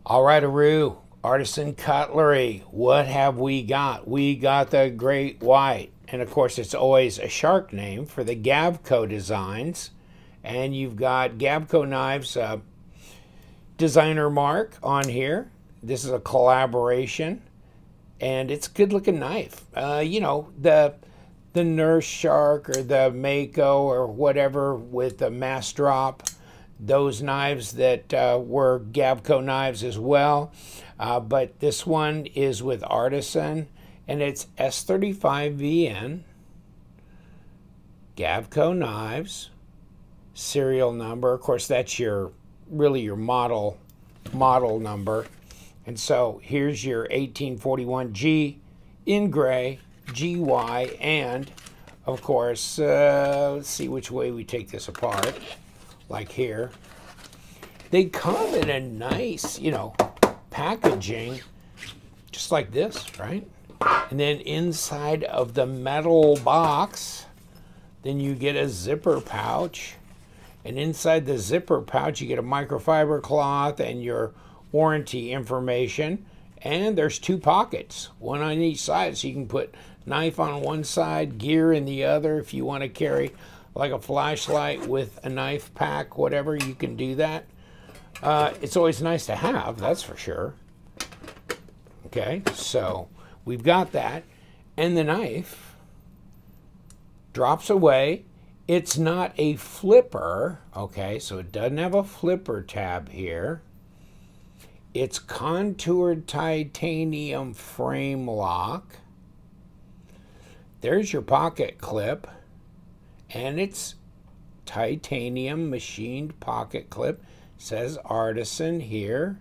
All right, Aru, Artisan Cutlery. What have we got? We got the Great White. And of course, it's always a shark name for the Gavko designs. And you've got Gavko knives, designer mark on here. This is a collaboration. And it's a good looking knife. The nurse shark or the mako or whatever with the mass drop, those knives that were Gavko knives as well. But this one is with Artisan, and it's S35VN, Gavko knives, serial number. Of course, that's really your model number. And so here's your 1841G in gray, GY, and of course, let's see which way we take this apart. Like here, they come in a nice, packaging, just like this, right? And then inside of the metal box, then you get a zipper pouch. And inside the zipper pouch, you get a microfiber cloth and your warranty information. And there's two pockets, one on each side, so you can put knife on one side, gear in the other. If you want to carry like a flashlight with a knife pack, whatever, you can do that. It's always nice to have, that's for sure. Okay, so we've got that. And the knife drops away. It's not a flipper, okay, so it doesn't have a flipper tab here. It's contoured titanium frame lock. There's your pocket clip. And it's titanium machined pocket clip. Says Artisan here.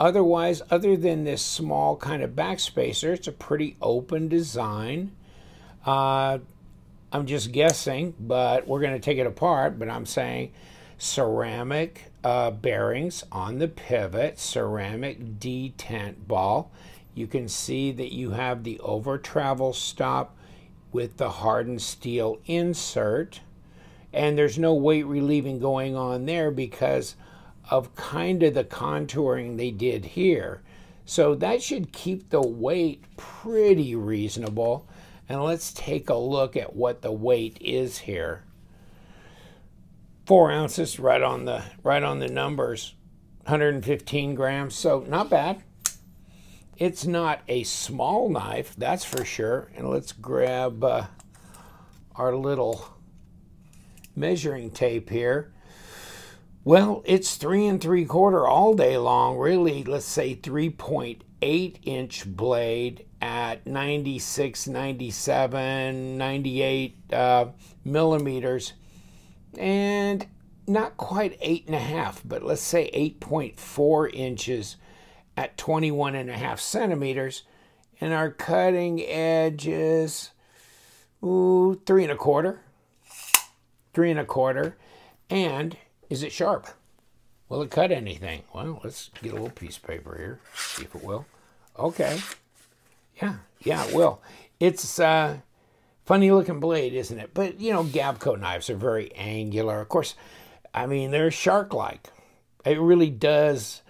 Otherwise, other than this small kind of backspacer, it's a pretty open design. I'm just guessing, but we're going to take it apart. But I'm saying ceramic bearings on the pivot, ceramic detent ball. You can see that you have the over travel stop with the hardened steel insert, and there's no weight relieving going on there because of kind of the contouring they did here. So that should keep the weight pretty reasonable. And let's take a look at what the weight is here. 4 ounces, right on the numbers, 115 grams, so not bad. It's not a small knife, that's for sure. And let's grab our little measuring tape here. Well, it's 3 3/4 all day long, really. Let's say 3.8-inch blade at 96, 97, 98 millimeters, and not quite 8.5, but let's say 8.4 inches at 21.5 centimeters, and our cutting edge is 3 1/4. 3 1/4. And is it sharp? Will it cut anything? Well, let's get a little piece of paper here, see if it will. Okay. Yeah, it will. It's a funny looking blade, isn't it? But, Gavko knives are very angular. Of course, I mean, they're shark-like. It really does,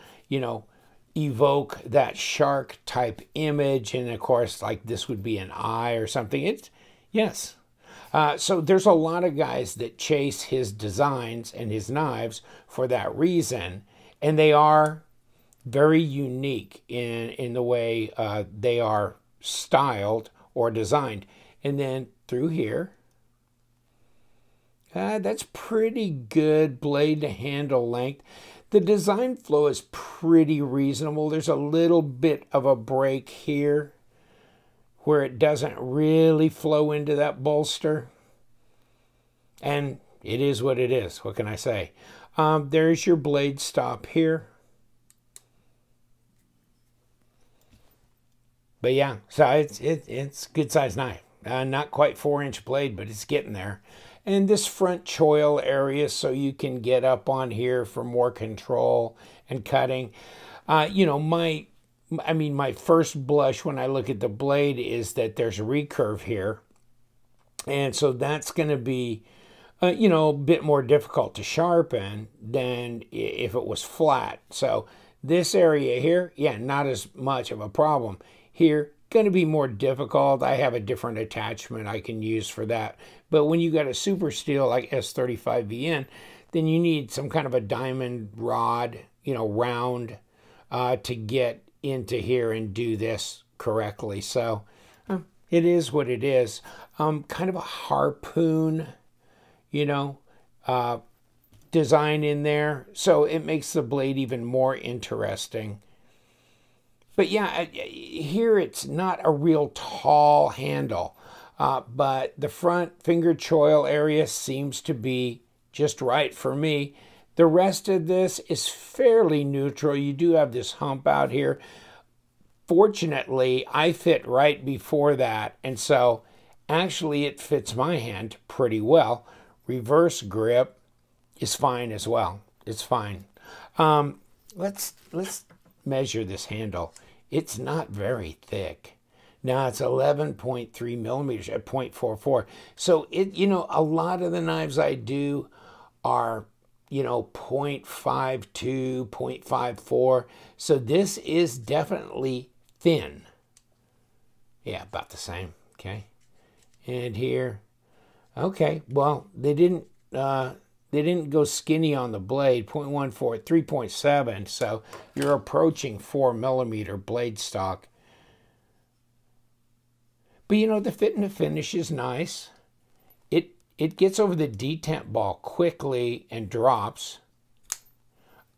evoke that shark type image, and of course, like this would be an eye or something. Yes. So there's a lot of guys that chase his designs and his knives for that reason, and they are very unique in the way they are styled or designed. And then through here, that's pretty good blade to handle length. The design flow is pretty reasonable. There's a little bit of a break here where it doesn't really flow into that bolster. And it is what it is. What can I say? There's your blade stop here. But yeah, so it's a good size knife. Not quite 4-inch blade, but it's getting there. And this front choil area, so you can get up on here for more control and cutting. My first blush when I look at the blade is that there's a recurve here. And so that's going to be, a bit more difficult to sharpen than if it was flat. So This area here, yeah, not as much of a problem. Here, going to be more difficult. I have a different attachment I can use for that. But when you got a super steel like S35VN, then you need some kind of a diamond rod, you know, round, to get into here and do this correctly. So it is what it is. Kind of a harpoon, you know, design in there. So it makes the blade even more interesting. But yeah, here it's not a real tall handle, but the front finger choil area seems to be just right for me. The rest of this is fairly neutral. You do have this hump out here. Fortunately, I fit right before that, and so actually it fits my hand pretty well. Reverse grip is fine as well. It's fine. Let's measure this handle. It's not very thick. Now it's 11.3 millimeters at 0.44. So it, you know, a lot of the knives I do are, you know, 0.52, 0.54. So this is definitely thin. Yeah, about the same. Okay. And here, okay. Well, they didn't go skinny on the blade, 0.14, 3.7, so you're approaching 4 millimeter blade stock. But you know, the fit and the finish is nice. It gets over the detent ball quickly and drops.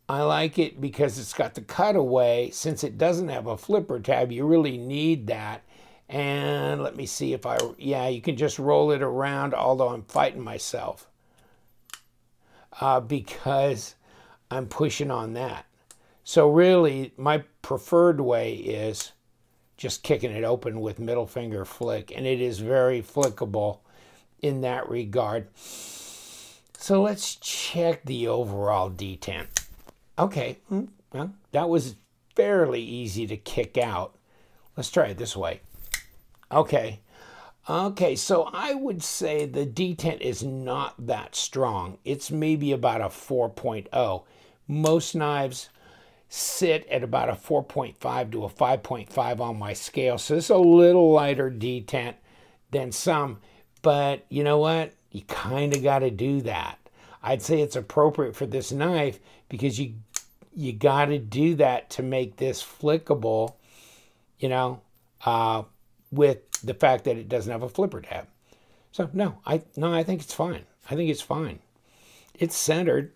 I like it because it's got the cutaway. Since it doesn't have a flipper tab, you really need that. And let me see if yeah, you can just roll it around, although I'm fighting myself. Because I'm pushing on that. So really, my preferred way is just kicking it open with middle finger flick, and it is very flickable in that regard. So let's check the overall detent. Okay, well, that was fairly easy to kick out. Let's try it this way. Okay. Okay, so I would say the detent is not that strong. It's maybe about a 4.0. Most knives sit at about a 4.5 to a 5.5 on my scale. So it's a little lighter detent than some. But you know what? You kind of got to do that. I'd say it's appropriate for this knife because you got to do that to make this flickable, you know, with the fact that it doesn't have a flipper tab. So no, I think it's fine. I think it's fine. It's centered.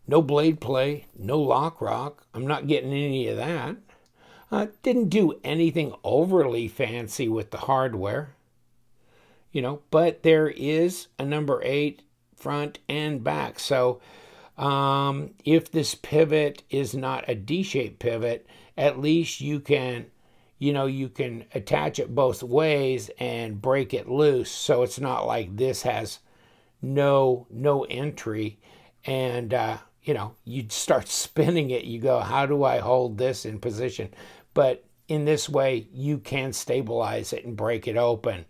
No blade play, no lock rock. I'm not getting any of that. Didn't do anything overly fancy with the hardware, you know, but there is a number 8 front and back. So if this pivot is not a D-shaped pivot, at least you can, you know, you can attach it both ways and break it loose. So it's not like this has no entry. And, you know, you start spinning it. You go, how do I hold this in position? But in this way, you can stabilize it and break it open.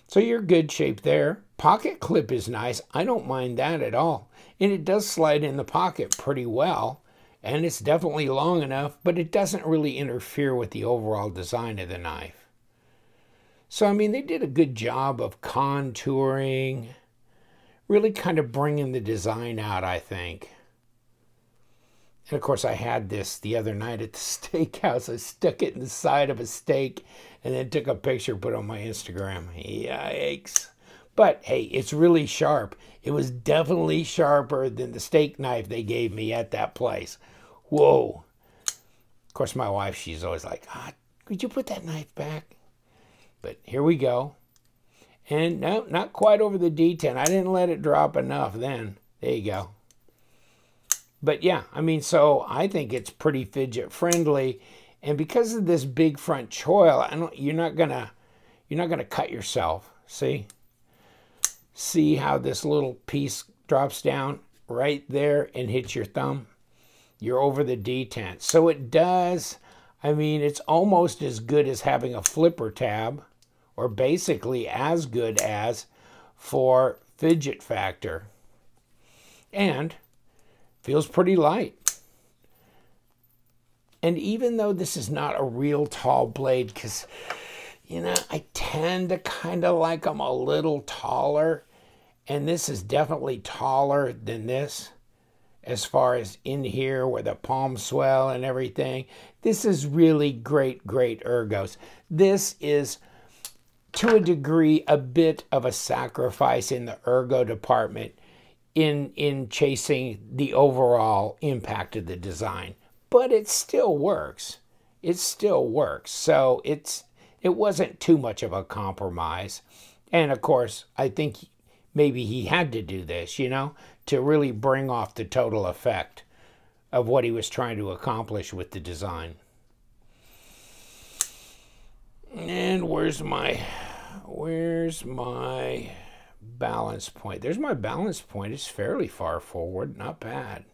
So you're good shape there. Pocket clip is nice. I don't mind that at all. And it does slide in the pocket pretty well. And it's definitely long enough, but it doesn't really interfere with the overall design of the knife. So, I mean, they did a good job of contouring, really kind of bringing the design out, I think. And, of course, I had this the other night at the steakhouse. I stuck it in the side of a steak and then took a picture, put it on my Instagram. Yikes. But, hey, it's really sharp. It was definitely sharper than the steak knife they gave me at that place. Whoa. Of course, my wife, she's always like, could you put that knife back? But here we go. And no, not quite over the detent. I didn't let it drop enough then. There you go. But yeah, I mean, so I think it's pretty fidget friendly. And because of this big front choil, you're not gonna cut yourself. See how this little piece drops down right there and hits your thumb? You're over the detent. So it does, I mean, it's almost as good as having a flipper tab, or basically as good as for fidget factor. And feels pretty light. And even though this is not a real tall blade, because, you know, I tend to kind of like them a little taller, and this is definitely taller than this as far as in here where the palm swell and everything. This is really great ergos. This is, to a degree, a bit of a sacrifice in the ergo department in chasing the overall impact of the design. But it still works. It still works. So it wasn't too much of a compromise. And of course, I think maybe he had to do this, you know, to really bring off the total effect of what he was trying to accomplish with the design. And where's my balance point? There's my balance point. It's fairly far forward. Not bad.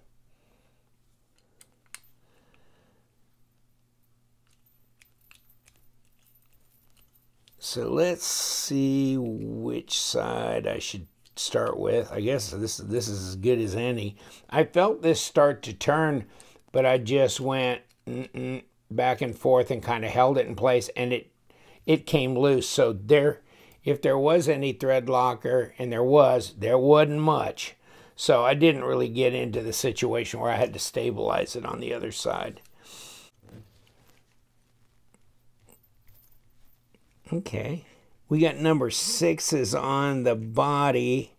So let's see which side I should start with. I guess this is as good as any. I felt this start to turn, but I just went back and forth and kind of held it in place, and it came loose. So if there was any thread locker, and there wasn't much. So I didn't really get into the situation where I had to stabilize it on the other side. Okay, we got number 6s on the body,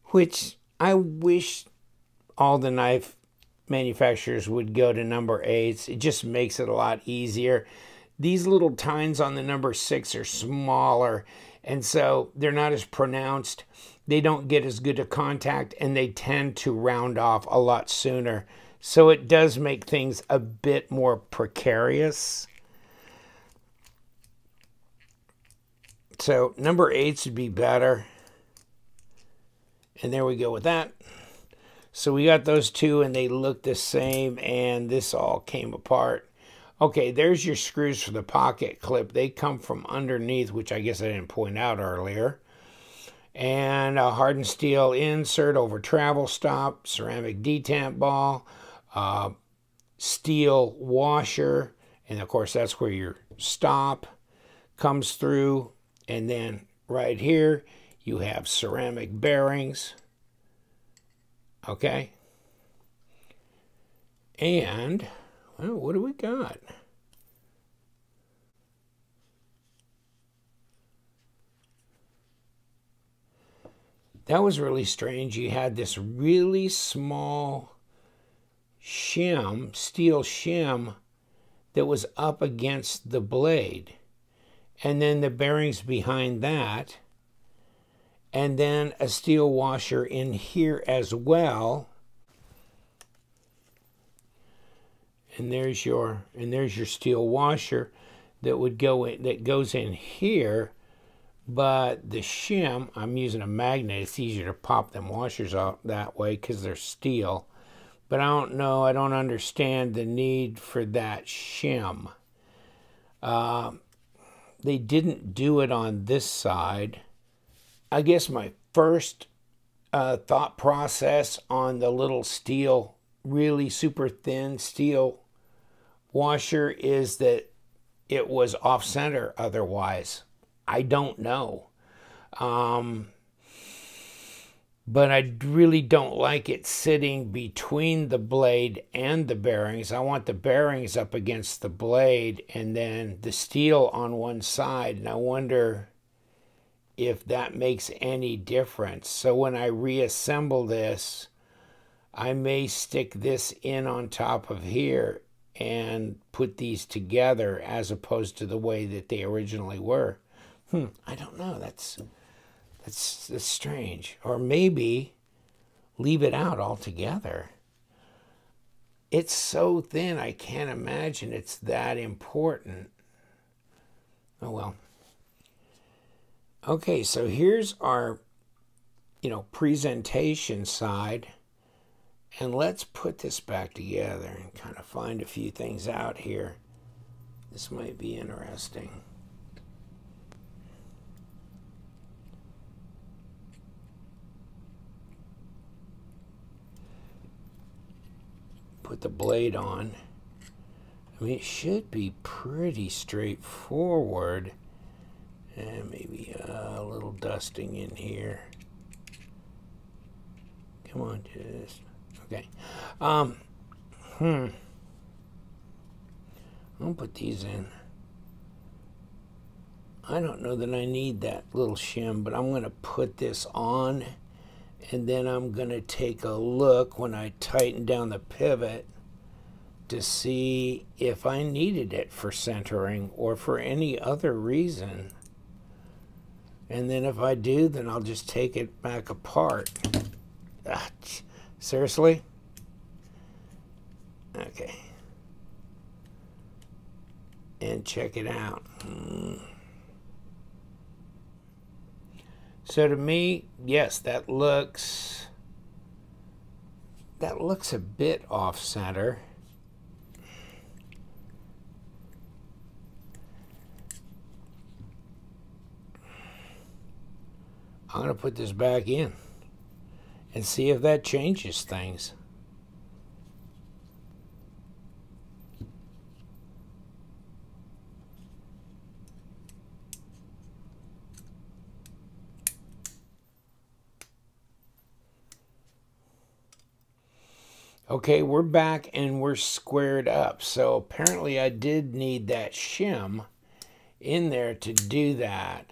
which I wish all the knife manufacturers would go to number 8s. It just makes it a lot easier. These little tines on the number 6 are smaller, and so they're not as pronounced. They don't get as good a contact, and they tend to round off a lot sooner. So it does make things a bit more precarious. So number 8s would be better. And there we go with that. So we got those two, and they look the same, and this all came apart. Okay, there's your screws for the pocket clip. They come from underneath, which I guess I didn't point out earlier. And a hardened steel insert over travel stop, ceramic detamp ball, steel washer, and of course that's where your stop comes through. And then right here you have ceramic bearings. Okay. And, well, what do we got? That was really strange. You had this really small shim, steel shim, that was up against the blade. And then the bearings behind that. And then a steel washer in here as well. And there's your steel washer that would go in, that goes in here. But the shim, I'm using a magnet. It's easier to pop them washers out that way because they're steel. But I don't know, I don't understand the need for that shim. They didn't do it on this side. I guess my first thought process on the little steel, really super thin steel washer is that it was off center otherwise. I don't know. But I really don't like it sitting between the blade and the bearings. I want the bearings up against the blade and then the steel on one side. And I wonder if that makes any difference. So when I reassemble this, I may stick this in on top of here and put these together as opposed to the way that they originally were. I don't know. That's strange. Or maybe leave it out altogether. It's so thin, I can't imagine it's that important. Oh well. Okay, so here's our, presentation side. And let's put this back together and kind of find a few things out here. This might be interesting. put the blade on. I mean, it should be pretty straightforward. And maybe a little dusting in here. Come on, just okay. I'll put these in. I don't know that I need that little shim, but I'm going to put this on, and then I'm going to take a look when I tighten down the pivot to see if I needed it for centering or for any other reason. And then if I do, then I'll just take it back apart. Seriously? Okay. And check it out. So to me, yes, that looks a bit off center. I'm going to put this back in and see if that changes things. Okay, we're back and we're squared up. So apparently I did need that shim in there to do that.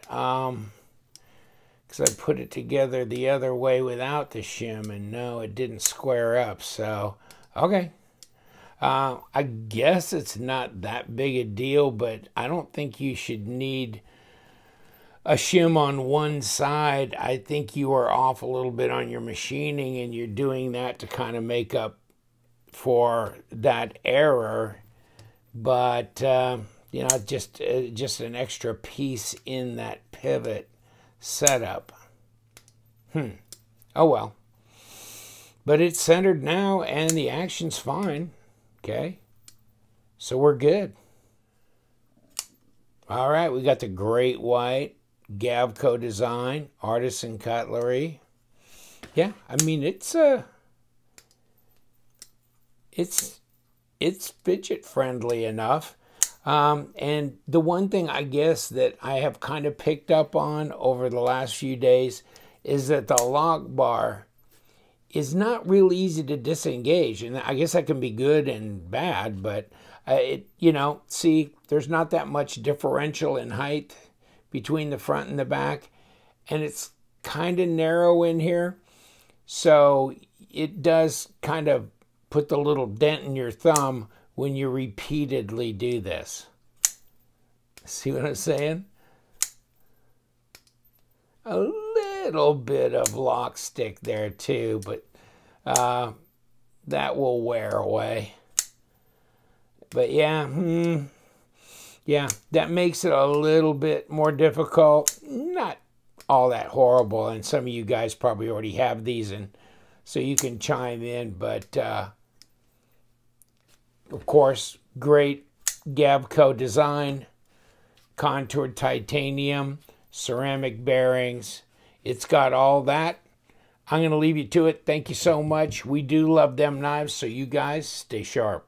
Because I put it together the other way without the shim, and no, it didn't square up. So, okay. I guess it's not that big a deal, but I don't think you should need a shim on one side. I think you are off a little bit on your machining, and you're doing that to kind of make up for that error. But you know, just an extra piece in that pivot setup. Oh well. But it's centered now and the action's fine. Okay. So we're good. All right, we got the Great White Gavko design, Artisan Cutlery. Yeah, I mean it's fidget friendly enough. And the one thing I guess that I have kind of picked up on over the last few days is that the lock bar is not real easy to disengage. And I guess that can be good and bad, but you know, see, there's not that much differential in height between the front and the back, and it's kind of narrow in here. So it does kind of put the little dent in your thumb when you repeatedly do this. See what I'm saying? A little bit of lock stick there too, but that will wear away. But yeah, yeah, that makes it a little bit more difficult. Not all that horrible, and some of you guys probably already have these, and so you can chime in, but of course, great Gavko design, contoured titanium, ceramic bearings. It's got all that. I'm going to leave you to it. Thank you so much. We do love them knives, so you guys stay sharp.